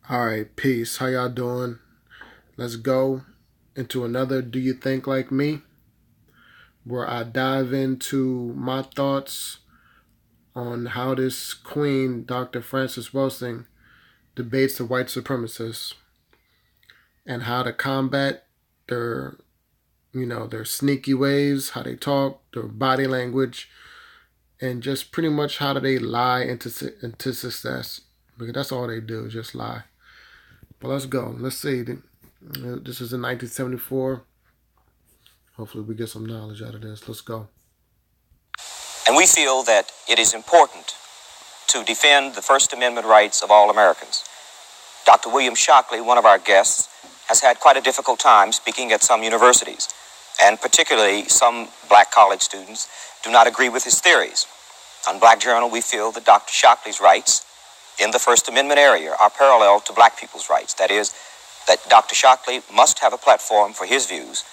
All right, peace. How y'all doing? Let's go into another Do You Think Like Me, where I dive into my thoughts on how this queen, Dr. Frances Welsing, debates the white supremacists and how to combat their, their sneaky ways, how they talk, their body language, and just pretty much how do they lie into success. Because that's all they do, just lie. But let's go. Let's see. This is in 1974. Hopefully we get some knowledge out of this. Let's go. And we feel that it is important to defend the First Amendment rights of all Americans. Dr. William Shockley, one of our guests, has had quite a difficult time speaking at some universities, and particularly some black college students do not agree with his theories. On Black Journal, we feel that Dr. Shockley's rights in the First Amendment area are parallel to black people's rights. That is, that Dr. Shockley must have a platform for his views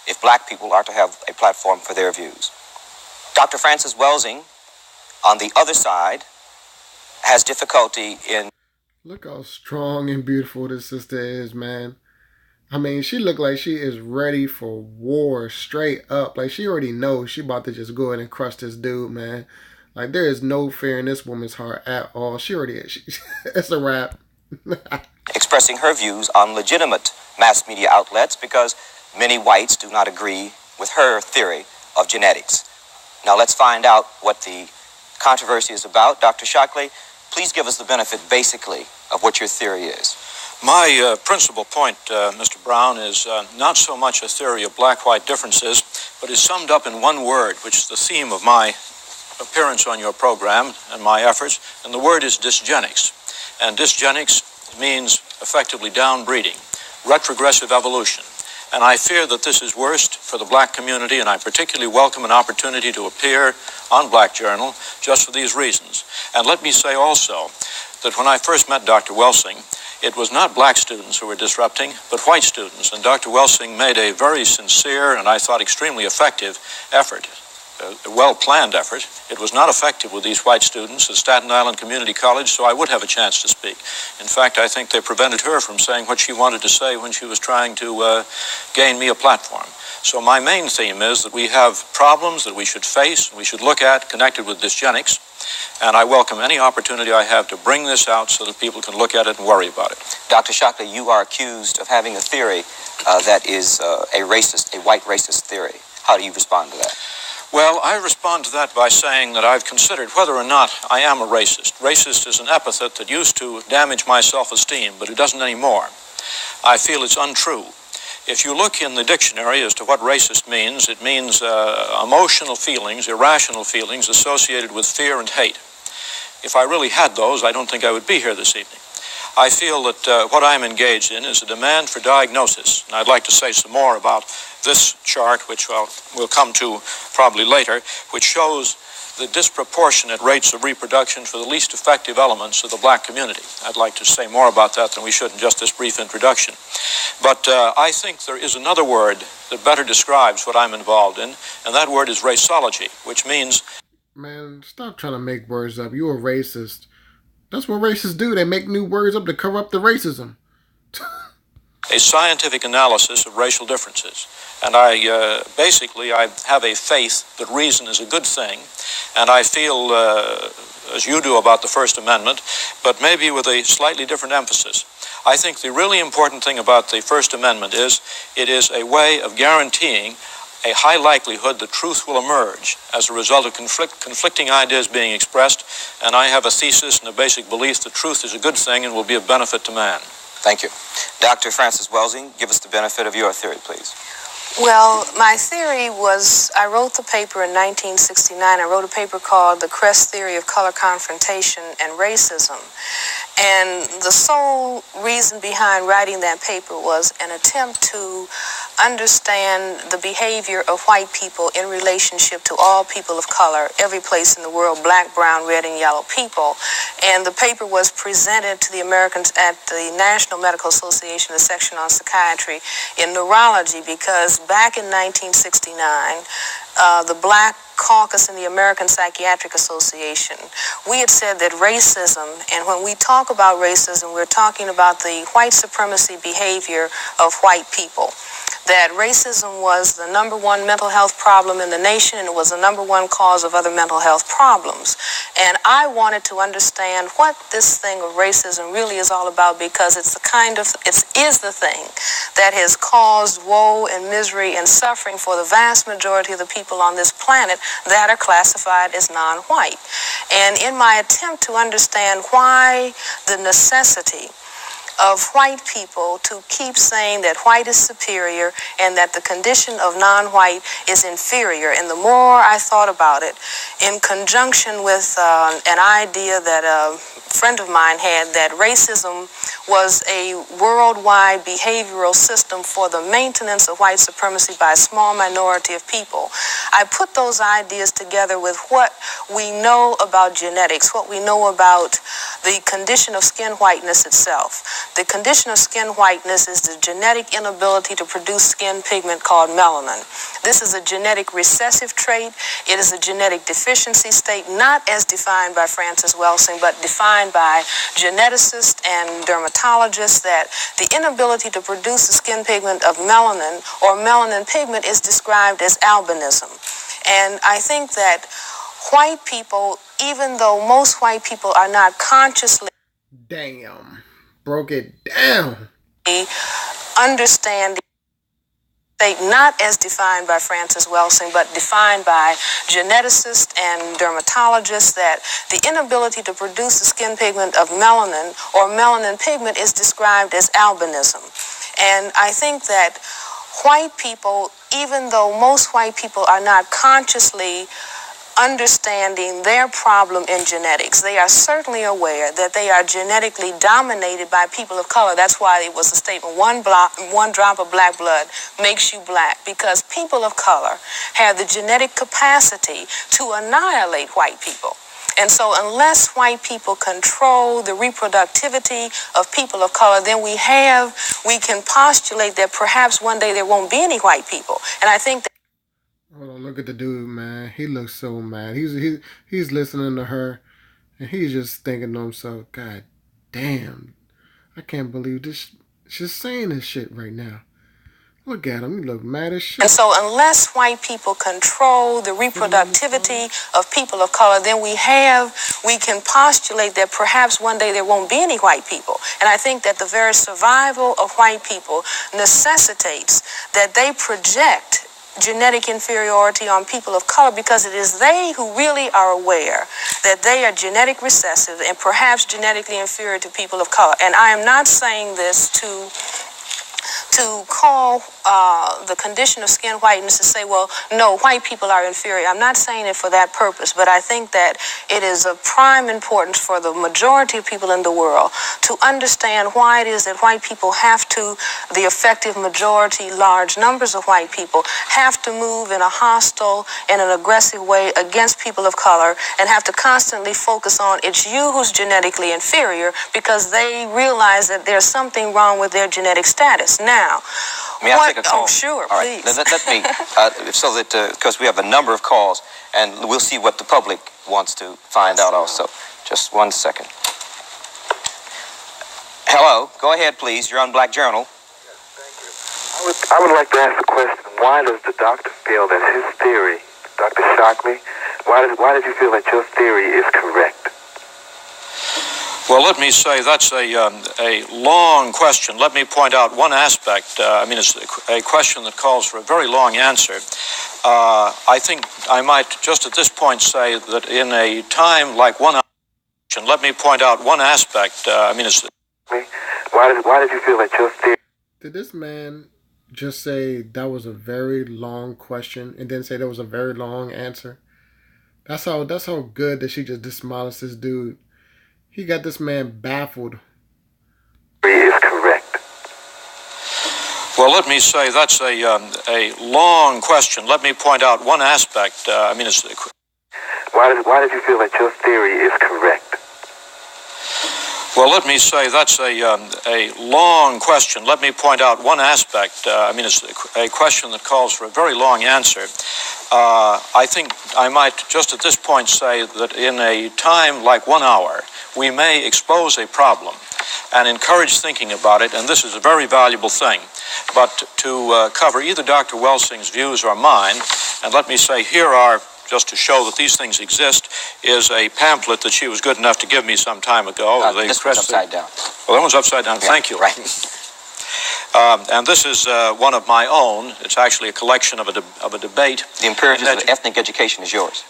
if black people are to have a platform for their views. Dr. Frances Welsing, on the other side, has difficulty in... Look how strong and beautiful this sister is, man. I mean, she looked like she is ready for war straight up. Like, she already knows she about to just go ahead and crush this dude, man. Like, there is no fear in this woman's heart at all. She already is. It's a wrap. expressing her views on legitimate mass media outlets because many whites do not agree with her theory of genetics. Now let's find out what the controversy is about. Dr. Shockley, please give us the benefit, basically, of what your theory is. My principal point, Mr. Brown, is not so much a theory of black-white differences, but is summed up in one word, which is the theme of my appearance on your program and my efforts, and the word is dysgenics. And dysgenics means effectively downbreeding, retrogressive evolution. And I fear that this is worst for the black community, and I particularly welcome an opportunity to appear on Black Journal just for these reasons. And let me say also that when I first met Dr. Welsing, it was not black students who were disrupting, but white students. And Dr. Welsing made a very sincere and I thought extremely effective effort, a well-planned effort. It was not effective with these white students at Staten Island Community College, so I would have a chance to speak. In fact, I think they prevented her from saying what she wanted to say when she was trying to gain me a platform. So my main theme is that we have problems that we should face, and we should look at, connected with dysgenics, and I welcome any opportunity I have to bring this out so that people can look at it and worry about it. Dr. Shockley, you are accused of having a theory that is a white racist theory. How do you respond to that? Well, I respond to that by saying that I've considered whether or not I am a racist. Racist is an epithet that used to damage my self-esteem, but it doesn't anymore. I feel it's untrue. If you look in the dictionary as to what racist means, it means emotional feelings, irrational feelings associated with fear and hate. If I really had those, I don't think I would be here this evening. I feel that what I'm engaged in is a demand for diagnosis, and I'd like to say some more about this chart, which we'll come to probably later, which shows the disproportionate rates of reproduction for the least effective elements of the black community. I'd like to say more about that than we should in just this brief introduction. But I think there is another word that better describes what I'm involved in, and that word is raceology, which means... Man, stop trying to make words up. You a racist. That's what racists do. They make new words up to cover up the racism. a scientific analysis of racial differences. And I have a faith that reason is a good thing, and I feel, as you do about the First Amendment, but maybe with a slightly different emphasis. I think the really important thing about the First Amendment is it is a way of guaranteeing a high likelihood that truth will emerge as a result of conflicting ideas being expressed, and I have a thesis and a basic belief that truth is a good thing and will be of benefit to man. Thank you. Dr. Frances Welsing, give us the benefit of your theory, please. Well, my theory was, I wrote the paper in 1969. I wrote a paper called The Crest Theory of Color Confrontation and Racism. And the sole reason behind writing that paper was an attempt to understand the behavior of white people in relationship to all people of color, every place in the world, black, brown, red, and yellow people. And the paper was presented to the Americans at the National Medical Association, the section on psychiatry in neurology, because back in 1969, the Black Caucus in the American Psychiatric Association, we had said that racism, and when we talk about racism, we're talking about the white supremacy behavior of white people. That racism was the number one mental health problem in the nation, and it was the number one cause of other mental health problems. And I wanted to understand what this thing of racism really is all about, because it's the thing that has caused woe and misery and suffering for the vast majority of the people on this planet that are classified as non-white. And in my attempt to understand why the necessity of white people to keep saying that white is superior and that the condition of non-white is inferior. And the more I thought about it, in conjunction with an idea that a friend of mine had, that racism was a worldwide behavioral system for the maintenance of white supremacy by a small minority of people, I put those ideas together with what we know about genetics, what we know about the condition of skin whiteness itself. The condition of skin whiteness is the genetic inability to produce skin pigment called melanin. This is a genetic recessive trait. It is a genetic deficiency state, not as defined by Frances Welsing, but defined by geneticists and dermatologists, that the inability to produce the skin pigment of melanin or melanin pigment is described as albinism. And I think that white people, even though most white people are not consciously broke it down. Understand state not as defined by Frances Welsing, but defined by geneticists and dermatologists, that the inability to produce the skin pigment of melanin or melanin pigment is described as albinism. And I think that white people, even though most white people are not consciously understanding their problem in genetics, they are certainly aware that they are genetically dominated by people of color. That's why it was a statement, one drop of black blood makes you black, because people of color have the genetic capacity to annihilate white people. And so unless white people control the reproductivity of people of color, then we can postulate that perhaps one day there won't be any white people. And I think that hold on, look at the dude, man. He looks so mad. He's listening to her, and he's just thinking to himself, God damn, I can't believe this. She's saying this shit right now. Look at him. He look mad as shit. And so unless white people control the reproductivity of people of color, then we can postulate that perhaps one day there won't be any white people. And I think that the very survival of white people necessitates that they project genetic inferiority on people of color, because it is they who really are aware that they are genetic recessive and perhaps genetically inferior to people of color. And I am not saying this to call the condition of skin whiteness to say, well, no, white people are inferior. I'm not saying it for that purpose, but I think that it is of prime importance for the majority of people in the world to understand why it is that white people the effective majority, large numbers of white people, have to move in a hostile and an aggressive way against people of color, and have to constantly focus on it's you who's genetically inferior, because they realize that there's something wrong with their genetic status. Now, may I take a call? Oh, sure, all right. please. Let me, so that, because we have a number of calls, and we'll see what the public wants to find out also. Just 1 second. Hello, go ahead, please. You're on Black Journal. Yes, thank you. I would like to ask the question, why does the doctor feel that his theory, Dr. Shockley, why did you feel that your theory is correct? Well, let me say that's a long question. Let me point out one aspect. It's a question that calls for a very long answer. I think I might just at this point say that in a time like let me point out one aspect. Why did you feel that your theory? Did this man just say that was a very long question and then say there was a very long answer? That's how good that she just demolished this dude. He got this man baffled. Is correct. Well, let me say that's a long question. Let me point out one aspect. Why did you feel that your theory is correct? Well, let me say that's a long question. Let me point out one aspect. It's a question that calls for a very long answer. I think I might just at this point say that in a time like 1 hour, we may expose a problem and encourage thinking about it, and this is a very valuable thing. But to cover either Dr. Welsing's views or mine, and let me say here are, just to show that these things exist, is a pamphlet that she was good enough to give me some time ago. This one's upside down. Well, that one's upside down. Yeah, thank you. Right. And this is one of my own. It's actually a collection of a debate. The Imperatives of Ethnic Education is yours.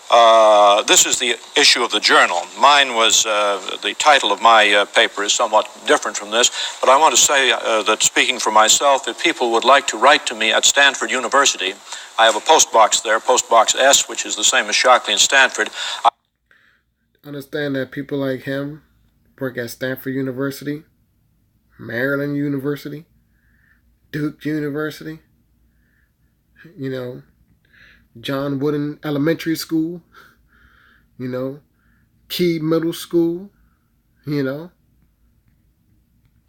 This is the issue of the journal. Mine was, the title of my paper is somewhat different from this, but I want to say that speaking for myself, if people would like to write to me at Stanford University, I have a post box there, post box S, which is the same as Shockley and Stanford. Understand that people like him work at Stanford University, Maryland University, Duke University, John Wooden Elementary School, Key Middle School,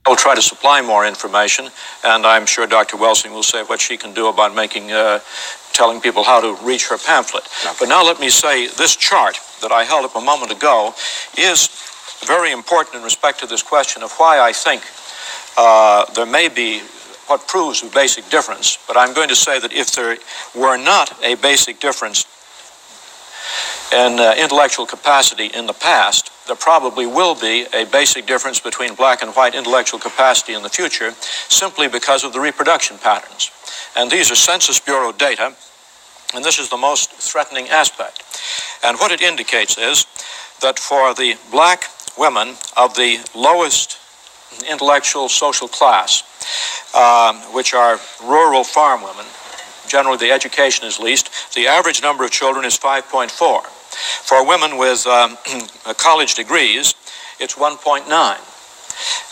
I'll try to supply more information, and I'm sure Dr. Welsing will say what she can do about telling people how to reach her pamphlet. Okay. But now let me say this chart that I held up a moment ago is very important in respect to this question of why I think there may be what proves a basic difference. But I'm going to say that if there were not a basic difference in intellectual capacity in the past, there probably will be a basic difference between black and white intellectual capacity in the future, simply because of the reproduction patterns. And these are Census Bureau data, and this is the most threatening aspect. And what it indicates is that for the black women of the lowest intellectual social class, which are rural farm women, generally the education is least, the average number of children is 5.4. For women with college degrees, it's 1.9.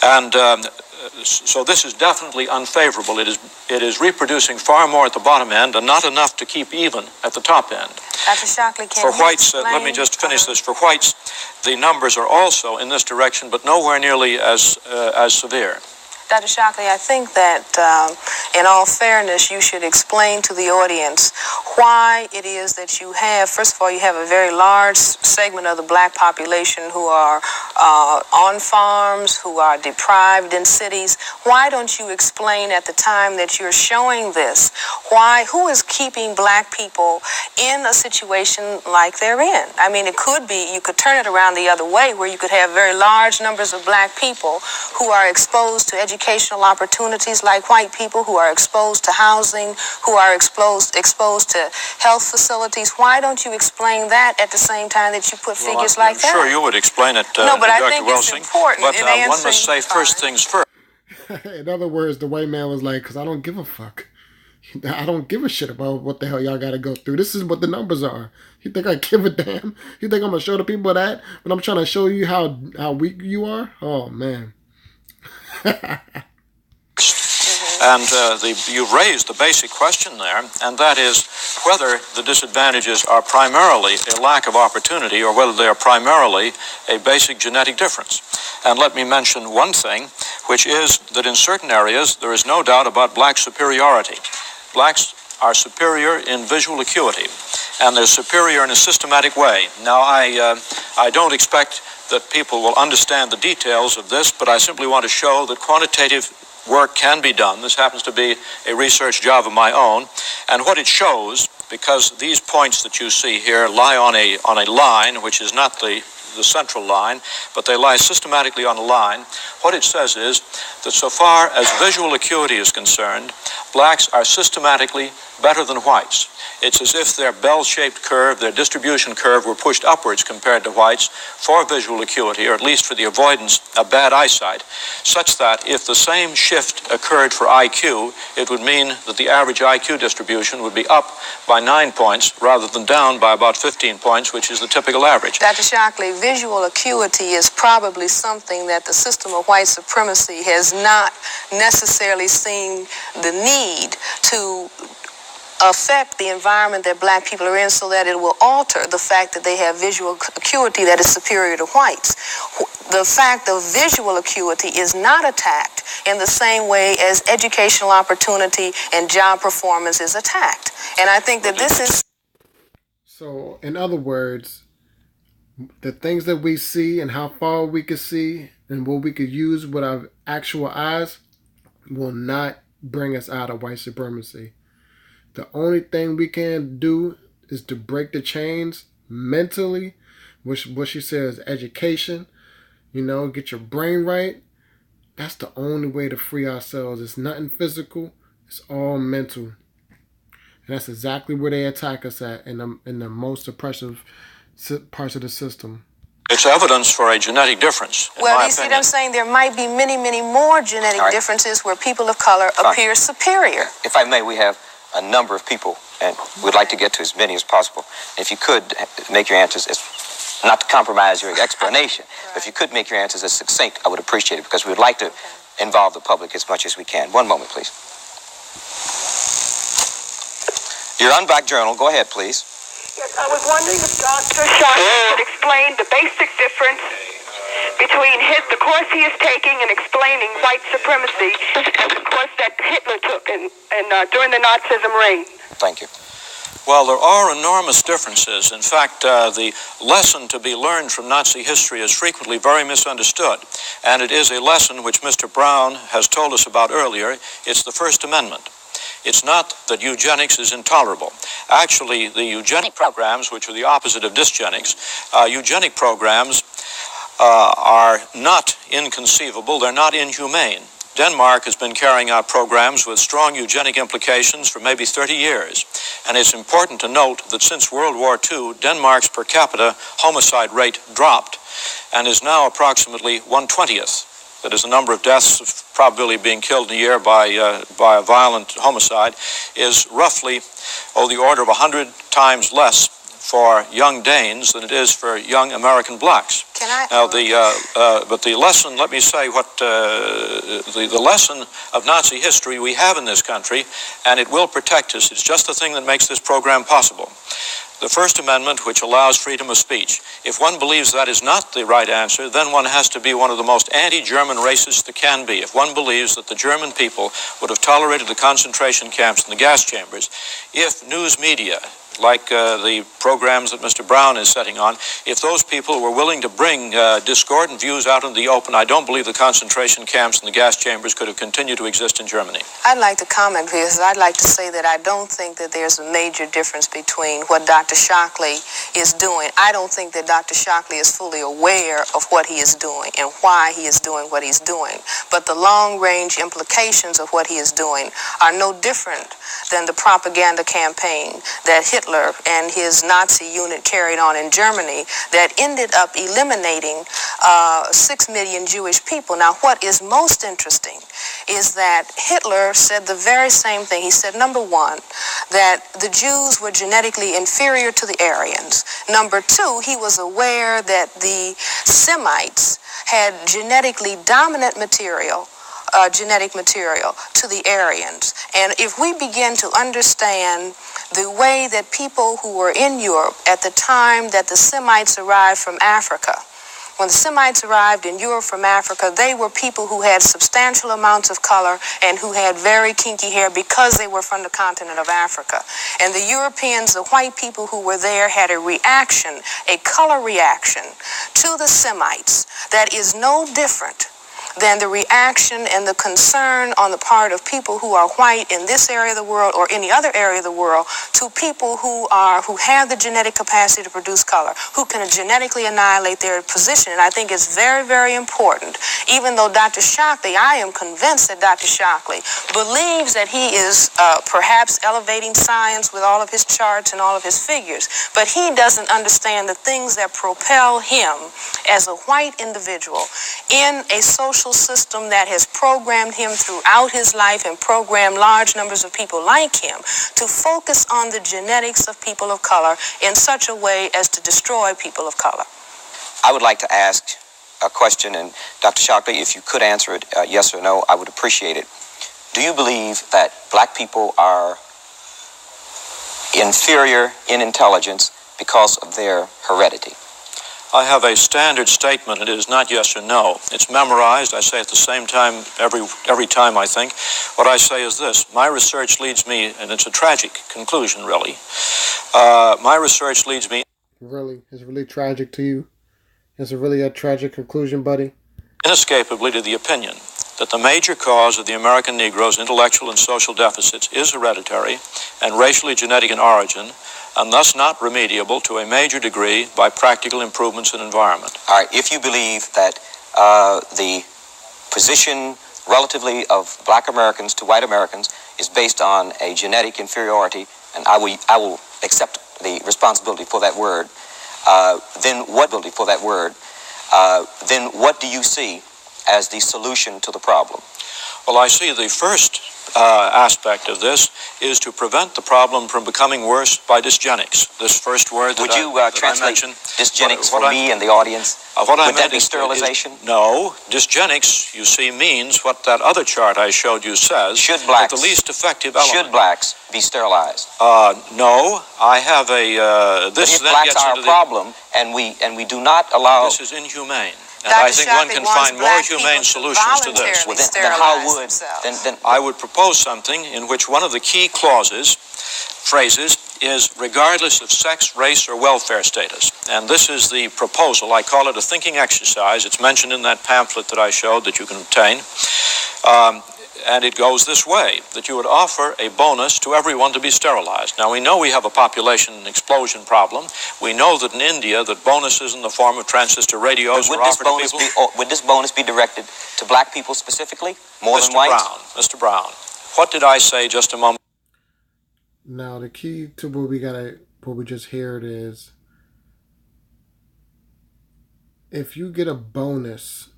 And so this is definitely unfavorable. It is reproducing far more at the bottom end and not enough to keep even at the top end. Dr. Shockley, for whites, let me just finish this. For whites, the numbers are also in this direction, but nowhere nearly as severe. Dr. Shockley, I think that in all fairness, you should explain to the audience why it is that you have, first of all, you have a very large segment of the black population who are on farms, who are deprived in cities. Why don't you explain at the time that you're showing this, who is keeping black people in a situation like they're in? I mean, it could be, you could turn it around the other way, where you could have very large numbers of black people who are exposed to educational opportunities like white people, who are exposed to housing, who are exposed to health facilities. Why don't you explain that at the same time that you put figures like that? Sure, you would explain it, no, but Dr. I think Welsing, it's important. but one must say first things first. In other words, the white man was like, because I don't give a fuck. I don't give a shit about what the hell y'all got to go through. This is what the numbers are. You think I give a damn? You think I'm going to show the people that when I'm trying to show you how weak you are? Oh, man. And you've raised the basic question there, and that is whether the disadvantages are primarily a lack of opportunity or whether they are primarily a basic genetic difference. And let me mention one thing, which is that in certain areas there is no doubt about black superiority. Blacks are superior in visual acuity, and they're superior in a systematic way. Now, I don't expect that people will understand the details of this, but I simply want to show that quantitative work can be done. This happens to be a research job of my own, and what it shows, because these points that you see here lie on a line which is not the central line, but they lie systematically on a line. What it says is that so far as visual acuity is concerned, blacks are systematically better than whites. It's as if their bell-shaped curve, their distribution curve, were pushed upwards compared to whites for visual acuity, or at least for the avoidance of bad eyesight, such that if the same shift occurred for IQ, it would mean that the average IQ distribution would be up by 9 points rather than down by about 15 points, which is the typical average. Dr. Shockley, visual acuity is probably something that the system of white supremacy has not necessarily seen the need to affect the environment that black people are in so that it will alter the fact that they have visual acuity that is superior to whites. The fact of visual acuity is not attacked in the same way as educational opportunity and job performance is attacked. And I think that this is... So, in other words, the things that we see and how far we could see and what we could use with our actual eyes will not bring us out of white supremacy. The only thing we can do is to break the chains mentally, which what she says, education, get your brain right. That's the only way to free ourselves. It's nothing physical. It's all mental. And that's exactly where they attack us at in the most oppressive parts of the system. It's evidence for a genetic difference. Well, you see what I'm saying? There might be many, many more genetic differences where people of color appear superior. If I may, we have a number of people, and we'd like to get to as many as possible. If you could make your answers as, not to compromise your explanation, but if you could make your answers as succinct, I would appreciate it, because we would like to involve the public as much as we can. One moment, please. Your Unbacked Journal, go ahead, please. Yes, I was wondering if Dr. Shockley could explain the basic difference between the course he is taking in explaining white supremacy and the course that Hitler took during the Nazism reign. Thank you. Well, there are enormous differences. In fact, the lesson to be learned from Nazi history is frequently very misunderstood. And it is a lesson which Mr. Brown has told us about earlier. It's the First Amendment. It's not that eugenics is intolerable. Actually, the eugenic programs, which are the opposite of dysgenics, eugenic programs are not inconceivable. They're not inhumane. Denmark has been carrying out programs with strong eugenic implications for maybe 30 years. And it's important to note that since World War II, Denmark's per capita homicide rate dropped and is now approximately 1/20th. That is, the number of deaths of probability of being killed in a year by a violent homicide is roughly the order of 100 times less for young Danes than it is for young American blacks. Now, but the lesson, let me say what the lesson of Nazi history we have in this country, and it will protect us. It's just the thing that makes this program possible. The First Amendment, which allows freedom of speech. If one believes that is not the right answer, then one has to be one of the most anti-German racists that can be. If one believes that the German people would have tolerated the concentration camps and the gas chambers, if news media, like the programs that Mr. Brown is setting on, if those people were willing to bring discordant views out in the open, I don't believe the concentration camps and the gas chambers could have continued to exist in Germany. I'd like to comment, because I'd like to say that I don't think that there's a major difference between what Dr. Shockley is doing. I don't think that Dr. Shockley is fully aware of what he is doing and why he is doing what he's doing. But the long-range implications of what he is doing are no different than the propaganda campaign that Hitler and his Nazi unit carried on in Germany that ended up eliminating 6 million Jewish people. Now, what is most interesting is that Hitler said the very same thing. He said, number one, that the Jews were genetically inferior to the Aryans. Number two, he was aware that the Semites had genetically dominant genetic material to the Aryans. And if we begin to understand the way that people who were in Europe at the time that the Semites arrived from Africa, when the Semites arrived in Europe from Africa, they were people who had substantial amounts of color and who had very kinky hair because they were from the continent of Africa. And the Europeans, the white people who were there, had a reaction, a color reaction to the Semites that is no different than the reaction and the concern on the part of people who are white in this area of the world or any other area of the world to people who have the genetic capacity to produce color, who can genetically annihilate their position. And I think it's very, very important, even though Dr. Shockley, I am convinced that Dr. Shockley believes that he is perhaps elevating science with all of his charts and all of his figures, but he doesn't understand the things that propel him as a white individual in a social system that has programmed him throughout his life and programmed large numbers of people like him to focus on the genetics of people of color in such a way as to destroy people of color. I would like to ask a question, and Dr. Shockley, if you could answer it yes or no, I would appreciate it. Do you believe that black people are inferior in intelligence because of their heredity? I have a standard statement. It is not yes or no. It's memorized. I say at the same time every time I think. What I say is this. My research leads me, and it's a tragic conclusion, really. My research leads me... Really? It's really tragic to you? It's really a tragic conclusion, buddy? Inescapably to the opinion that the major cause of the American Negro's intellectual and social deficits is hereditary and racially genetic in origin, and thus not remediable to a major degree by practical improvements in environment. All right, if you believe that the position relatively of black Americans to white Americans is based on a genetic inferiority, and I will accept the responsibility for that word, then what do you see as the solution to the problem? Well, I see the first aspect of this is to prevent the problem from becoming worse by dysgenics. This first word Would that you I translate mentioned, dysgenics for me and the audience? Would that be sterilization? No. Dysgenics, you see, means what that other chart I showed you says. Should blacks, the least effective element. Should blacks be sterilized? No. I have a... this but if blacks are a problem, and we do not allow... This is inhumane. And Dr. I think Shockley one can wants find more black humane people solutions to this. Well, then how would... Then I would propose something in which one of the key phrases, is regardless of sex, race, or welfare status. And this is the proposal. I call it a thinking exercise. It's mentioned in that pamphlet that I showed that you can obtain. And it goes this way, that you would offer a bonus to everyone to be sterilized. Now, we know we have a population explosion problem. We know that in India, that bonuses in the form of transistor radios were offered to people. Would this bonus be directed to black people specifically, more than whites? Mr. Brown, what did I say just a moment? Now, the key to what we just heard is, if you get a bonus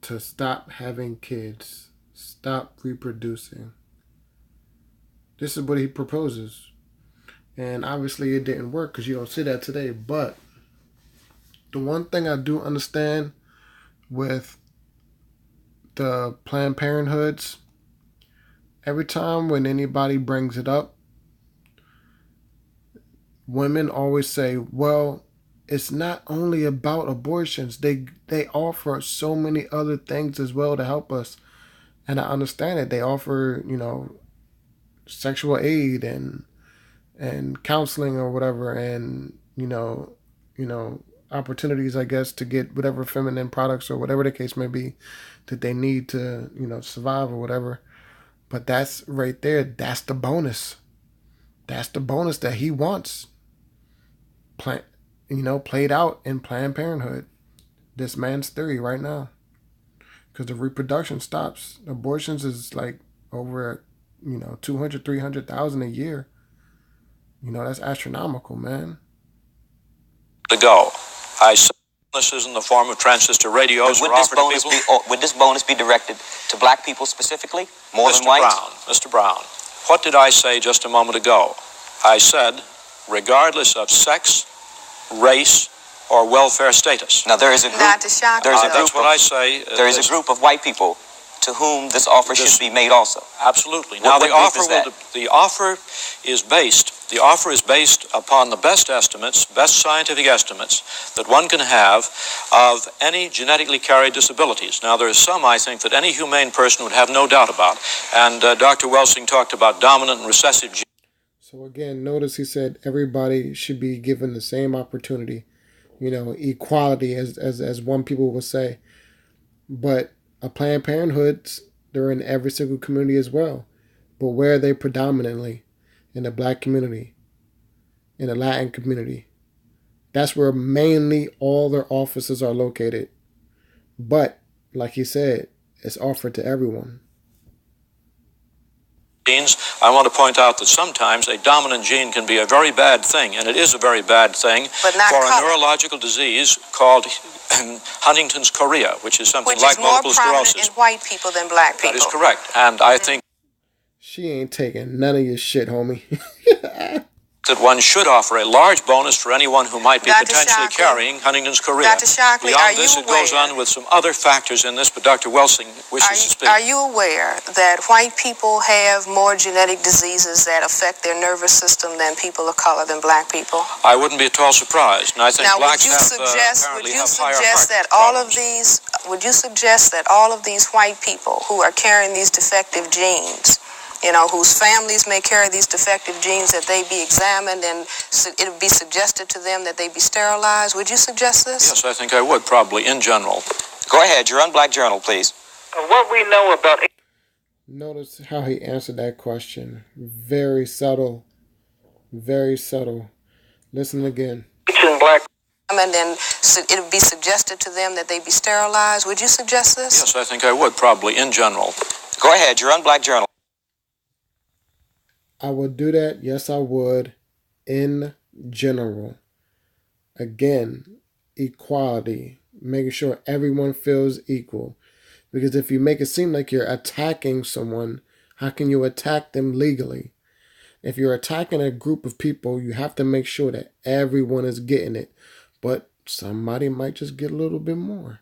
to stop having kids, stop reproducing, this is what he proposes. And obviously it didn't work because you don't see that today. But the one thing I do understand with the Planned Parenthoods, every time when anybody brings it up, women always say, well, it's not only about abortions. They offer so many other things as well to help us. And I understand it. They offer, sexual aid and counseling or whatever, and opportunities, I guess, to get whatever feminine products or whatever the case may be that they need to, survive or whatever. But that's right there. That's the bonus. That's the bonus that he wants. Played out in Planned Parenthood. This man's theory right now. Because the reproduction stops. Abortions is like over, 200, 300,000 a year. That's astronomical, man. To go. I said bonuses in the form of transistor radios were offered to people. Would this bonus be directed to black people specifically, more than whites? Mr. Brown, what did I say just a moment ago? I said, regardless of sex, race, or welfare status. Now there is a group. That's what I say. There is a group of white people to whom this offer should be made also. Absolutely. Now the offer is based upon the best estimates, best scientific estimates that one can have of any genetically carried disabilities. Now there are some, I think, that any humane person would have no doubt about. And Dr. Welsing talked about dominant and recessive genes. So again, notice he said everybody should be given the same opportunity. Equality, as one people will say. But a Planned Parenthood, they're in every single community as well. But where are they predominantly? In the black community, in the Latin community. That's where mainly all their offices are located. But, like he said, it's offered to everyone. I want to point out that sometimes a dominant gene can be a very bad thing, and it is a very bad thing for a neurological disease called Huntington's chorea, which is something like multiple sclerosis. Which is more prominent in white people than black people. That is correct, and I think... She ain't taking none of your shit, homie. that one should offer a large bonus for anyone who might be Dr. potentially Shockley. carrying Huntington's chorea. Dr. Shockley, Beyond are this, you it goes aware? on with some other factors in this, but Dr. Welsing wishes to speak. Are you aware that white people have more genetic diseases that affect their nervous system than people of color, than black people? I wouldn't be at all surprised, and I think Now, blacks would you apparently have higher suggest heart that all of problems. would you suggest that all of these white people who are carrying these defective genes, you know, whose families may carry these defective genes, that they be examined and it would be suggested to them that they be sterilized? Would you suggest this? Yes, I think I would, probably, in general. Go ahead, your Unblack Journal, please. What we know about Notice how he answered that question. Very subtle. Very subtle. Listen again. ancient black And then it would be suggested to them that they be sterilized. Would you suggest this? Yes, I think I would, probably, in general. Go ahead, your Unblack Journal. I would do that. Yes, I would. In general. Again, equality. Making sure everyone feels equal. Because if you make it seem like you're attacking someone, how can you attack them legally? If you're attacking a group of people, you have to make sure that everyone is getting it. But somebody might just get a little bit more.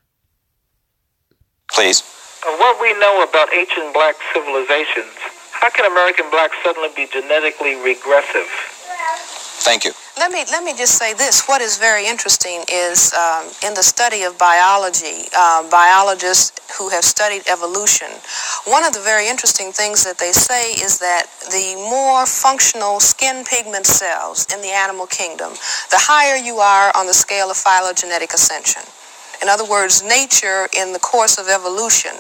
Please. Of what we know about ancient black civilizations, how can American blacks suddenly be genetically regressive? Thank you. Let me just say this. What is very interesting is in the study of biology, biologists who have studied evolution, one of the very interesting things that they say is that the more functional skin pigment cells in the animal kingdom, the higher you are on the scale of phylogenetic ascension. In other words, nature in the course of evolution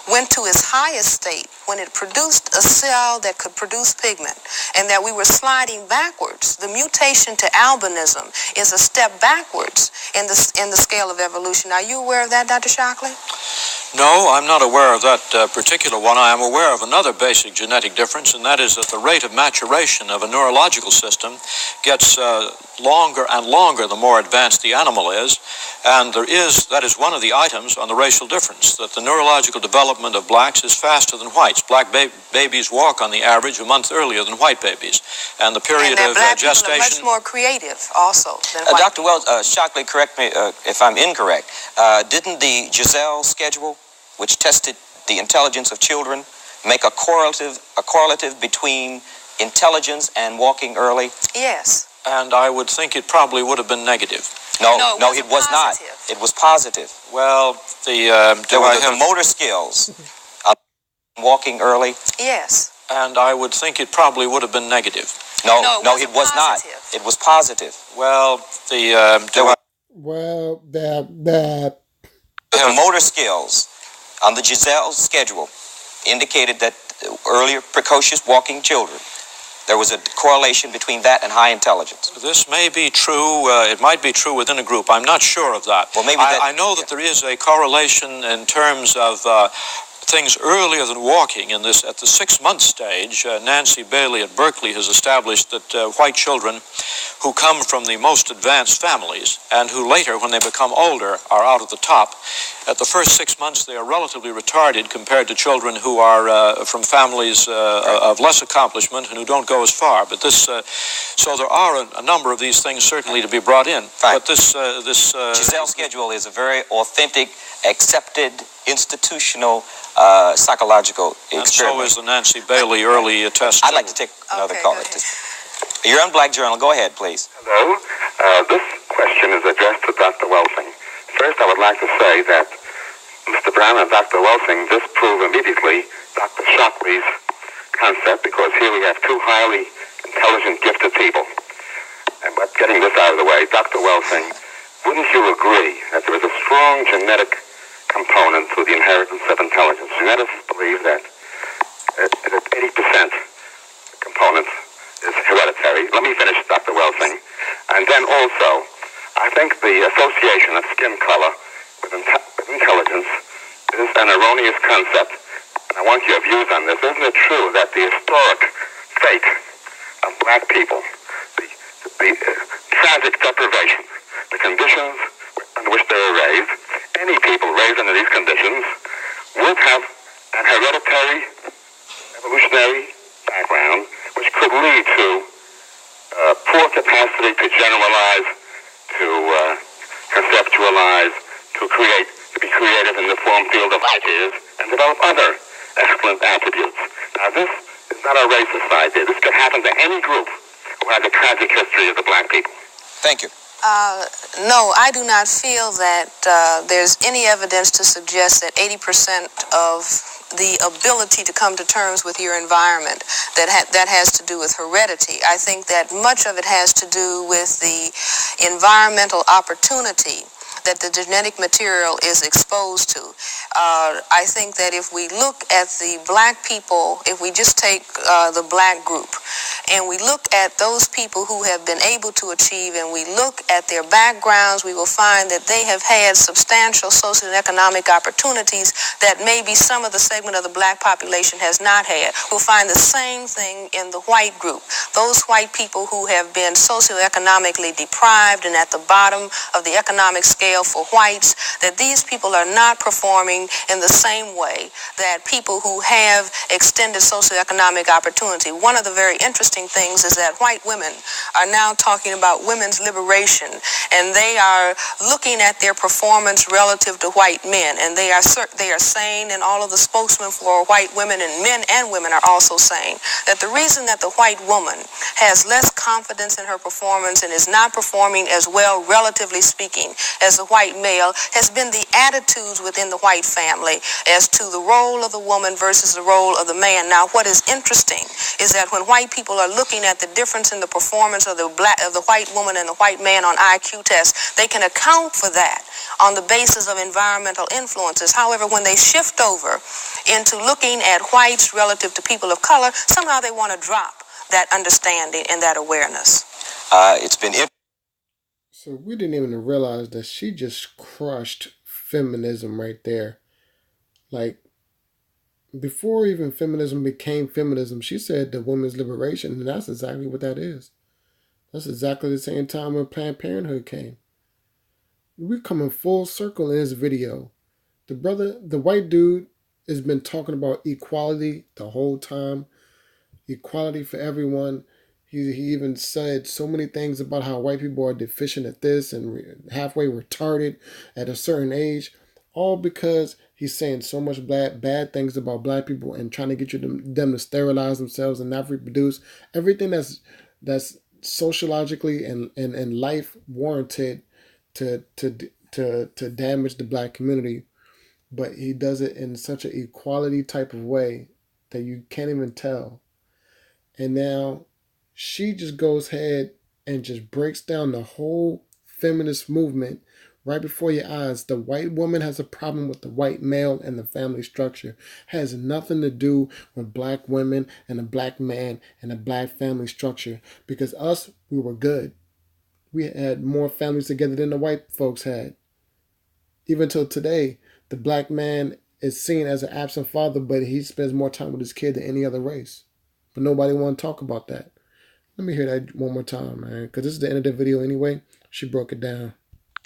went to its highest state when it produced a cell that could produce pigment, and that we were sliding backwards. The mutation to albinism is a step backwards in the scale of evolution. Are you aware of that, Dr. Shockley? No, I'm not aware of that particular one. I am aware of another basic genetic difference, and that is that the rate of maturation of a neurological system gets longer and longer the more advanced the animal is, and that is one of the items on the racial difference, that the neurological development of blacks is faster than whites. Black babies walk on the average a month earlier than white babies, and the period and of black gestation... people are much more creative also than white Dr. Wells, Shockley, correct me if I'm incorrect. Didn't the Giselle schedule, which tested the intelligence of children, make a correlative between intelligence and walking early? Yes. And I would think it probably would have been negative. No, it it was not. positive. It was positive. Well, There were the motor skills. Walking early. Yes. And I would think it probably would have been negative. No, it it was not. positive. It was positive. Well, There were Well, that. the motor skills on the Giselle schedule indicated that earlier precocious walking children, there was a correlation between that and high intelligence. This may be true. It might be true within a group. I'm not sure of that. Well, maybe I know that there is a correlation in terms of things earlier than walking. At the 6-month stage, Nancy Bailey at Berkeley has established that white children who come from the most advanced families and who later, when they become older, are out at the top, at the first 6 months they are relatively retarded compared to children who are from families of less accomplishment and who don't go as far. But so there are a number of these things certainly to be brought in. Fine. But this Giselle schedule is a very authentic, accepted, institutional psychological and experiment. so is the Nancy Bailey early test. I'd like to take another Okay, call. go ahead. You're on Black Journal. Go ahead, please. Hello. This question is addressed to Dr. Welsing. First, I would like to say that Mr. Brown and Dr. Welsing disprove immediately Dr. Shockley's concept, because here we have two highly intelligent, gifted people. And but getting this out of the way, Dr. Welsing, wouldn't you agree that there is a strong genetic component to the inheritance of intelligence? Geneticists believe that 80% component is hereditary. Let me finish, Dr. Welsing. And then also, I think the association of skin color with intelligence is an erroneous concept. And I want your views on this. Isn't it true that the historic fate of black people, the tragic deprivation, the conditions under which they were raised, any people raised under these conditions would have an hereditary, evolutionary background, which could lead to poor capacity to generalize, to conceptualize, to be creative in the form field of ideas, and develop other excellent attributes. Now, this is not a racist idea. This could happen to any group who has a tragic history of the black people. Thank you. No, I do not feel that there's any evidence to suggest that 80% of the ability to come to terms with your environment that has to do with heredity. I think that much of it has to do with the environmental opportunity that the genetic material is exposed to. I think that if we look at the black people, if we just take the black group, and we look at those people who have been able to achieve, and we look at their backgrounds, we will find that they have had substantial social and economic opportunities that maybe some of the segment of the black population has not had. We'll find the same thing in the white group. Those white people who have been socioeconomically deprived and at the bottom of the economic scale for whites, that these people are not performing in the same way that people who have extended socioeconomic opportunity. One of the very interesting things is that white women are now talking about women's liberation, and they are looking at their performance relative to white men, and they are saying, and all of the spokesmen for white women, and men and women are also saying, that the reason that the white woman has less confidence in her performance and is not performing as well, relatively speaking, as the white male has been the attitudes within the white family as to the role of the woman versus the role of the man. Now, what is interesting is that when white people are looking at the difference in the performance of the white woman and the white man on IQ tests, they can account for that on the basis of environmental influences. However, when they shift over into looking at whites relative to people of color, somehow they want to drop that understanding and that awareness. It's been So we didn't even realize that she just crushed feminism right there. Like, before even feminism became feminism, she said the women's liberation, and that's exactly what that is. That's exactly the same time when Planned Parenthood came. We're coming full circle in this video. The white dude has been talking about equality the whole time. Equality for everyone. He even said so many things about how white people are deficient at this and halfway retarded at a certain age. All because he's saying so much bad things about black people and trying to get them to sterilize themselves and not reproduce. Everything that's sociologically and life warranted to damage the black community. But he does it in such an equality type of way that you can't even tell. And now she just goes ahead and just breaks down the whole feminist movement right before your eyes. The white woman has a problem with the white male and the family structure. Has nothing to do with black women and a black man and a black family structure. Because us, we were good. We had more families together than the white folks had. Even till today, the black man is seen as an absent father, but he spends more time with his kid than any other race. But nobody want to talk about that. Let me hear that one more time, man, because this is the end of the video anyway. She broke it down.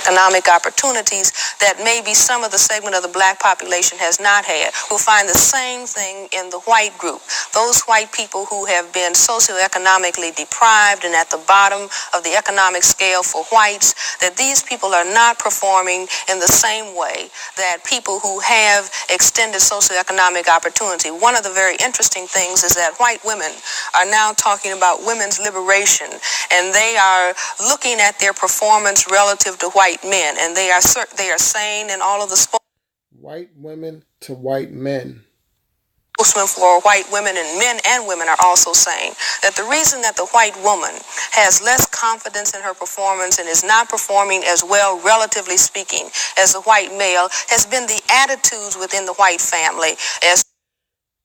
Economic opportunities that maybe some of the segment of the black population has not had. We'll find the same thing in the white group. Those white people who have been socioeconomically deprived and at the bottom of the economic scale for whites, that these people are not performing in the same way that people who have extended socioeconomic opportunity. One of the very interesting things is that white women are now talking about women's liberation, and they are looking at their performance relative to white men, and they are saying, in all of the white women to white men. Spokesmen for white women, and men and women are also saying that the reason that the white woman has less confidence in her performance and is not performing as well, relatively speaking, as the white male has been the attitudes within the white family.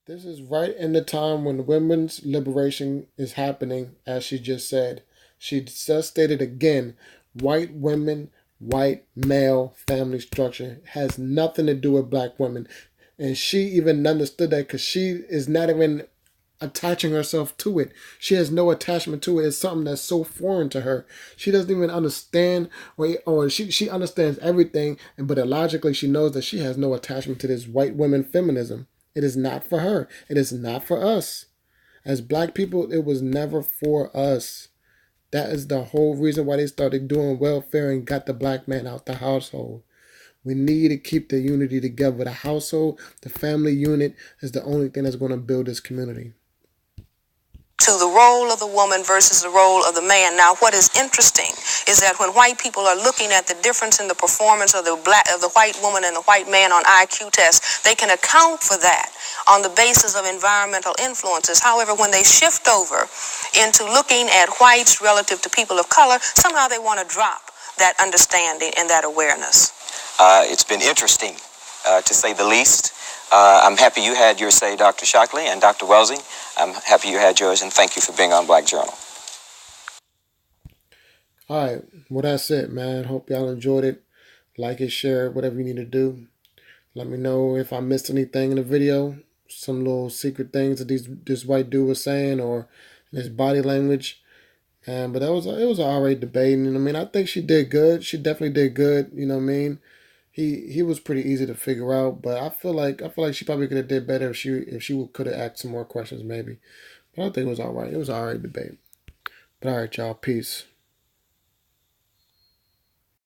This is right in the time when women's liberation is happening, as she just said. She just stated again, white women, white male family structure has nothing to do with black women. And she even understood that because she is not even attaching herself to it. She has no attachment to it. It's something that's so foreign to her. She doesn't even understand, or she understands everything, but logically she knows that she has no attachment to this white women feminism. It is not for her. It is not for us. As black people, it was never for us. That is the whole reason why they started doing welfare and got the black man out the household. We need to keep the unity together. The household, the family unit is the only thing that's going to build this community. To the role of the woman versus the role of the man. Now, what is interesting is that when white people are looking at the difference in the performance of the white woman and the white man on IQ tests, they can account for that on the basis of environmental influences. However, when they shift over into looking at whites relative to people of color, somehow they want to drop that understanding and that awareness. It's been interesting, to say the least. I'm happy you had your say, Dr. Shockley and Dr. Welsing. I'm happy you had yours, and thank you for being on Black Journal. All right. Well, that's it, man. Hope y'all enjoyed it. Like it, share it, whatever you need to do. Let me know if I missed anything in the video. Some little secret things that this white dude was saying or his body language. But it was an alright debate. And I mean, I think she did good. She definitely did good. You know what I mean? He was pretty easy to figure out, but I feel like she probably could have did better if she could have asked some more questions maybe. But I think it was alright. It was an alright debate. But alright, y'all. Peace.